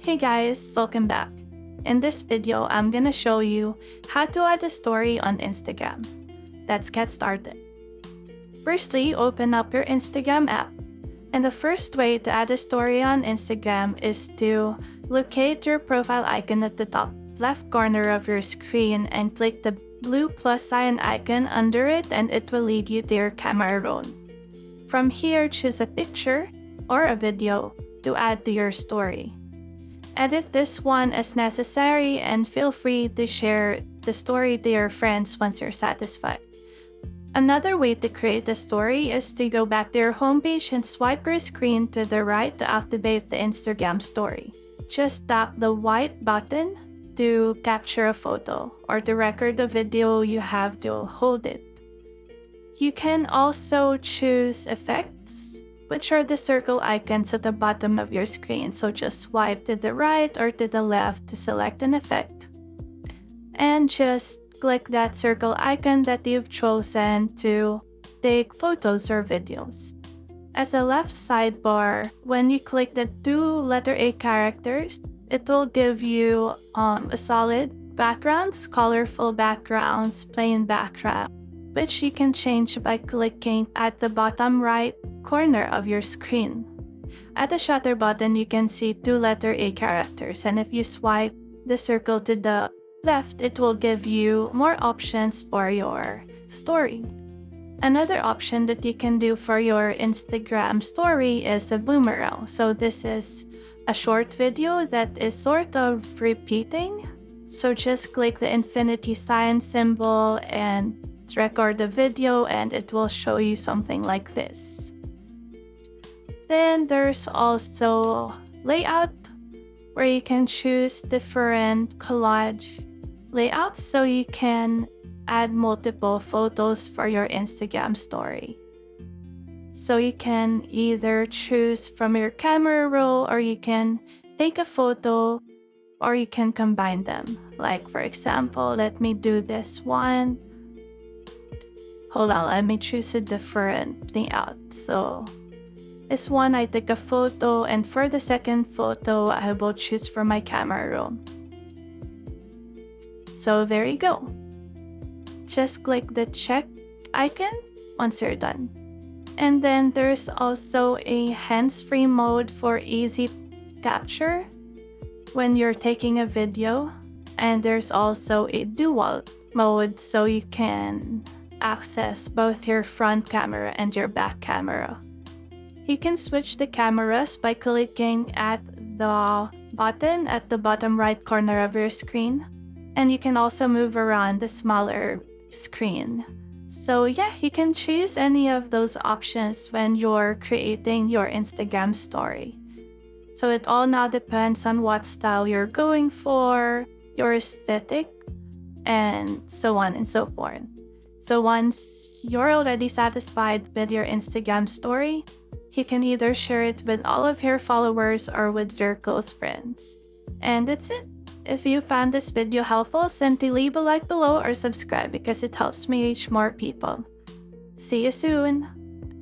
Hey guys, welcome back. In this video, I'm gonna show you how to add a story on Instagram. Let's get started. Firstly, open up your Instagram app. And the first way to add a story on Instagram is to locate your profile icon at the top left corner of your screen and click the blue plus sign icon under it, and it will lead you to your camera roll. From here, choose a picture or a video to add to your story. Edit this one as necessary and feel free to share the story to your friends once you're satisfied. Another way to create a story is to go back to your homepage and swipe your screen to the right to activate the Instagram story. Just tap the white button to capture a photo or to record the video you have to hold it. You can also choose effects, which are the circle icons at the bottom of your screen. So just swipe to the right or to the left to select an effect. And just click that circle icon that you've chosen to take photos or videos. At the left sidebar, when you click the two letter A characters, it will give you a solid backgrounds, colorful backgrounds, plain background, which you can change by clicking at the bottom right corner of your screen. At the shutter button, you can see two letter A characters, and if you swipe the circle to the left, it will give you more options for your story. Another option that you can do for your Instagram story is a boomerang. So this is a short video that is sort of repeating. So just click the infinity sign symbol and record the video, and it will show you something like this. Then there's also layout, where you can choose different collage layouts so you can add multiple photos for your Instagram story. So you can either choose from your camera roll, or you can take a photo, or you can combine them. Like for example, let me do this one. Hold on, let me choose a different layout. So this one, I take a photo, and for the second photo, I will choose from my camera roll. So there you go. Just click the check icon once you're done. And then there's also a hands-free mode for easy capture when you're taking a video. And there's also a dual mode so you can access both your front camera and your back camera. You can switch the cameras by clicking at the button at the bottom right corner of your screen. And you can also move around the smaller screen. So yeah, you can choose any of those options when you're creating your Instagram story. So it all now depends on what style you're going for, your aesthetic, and so on and so forth. So once you're already satisfied with your Instagram story, you can either share it with all of your followers or with your close friends. And that's it. If you found this video helpful, send to leave a like below or subscribe because it helps me reach more people. See you soon!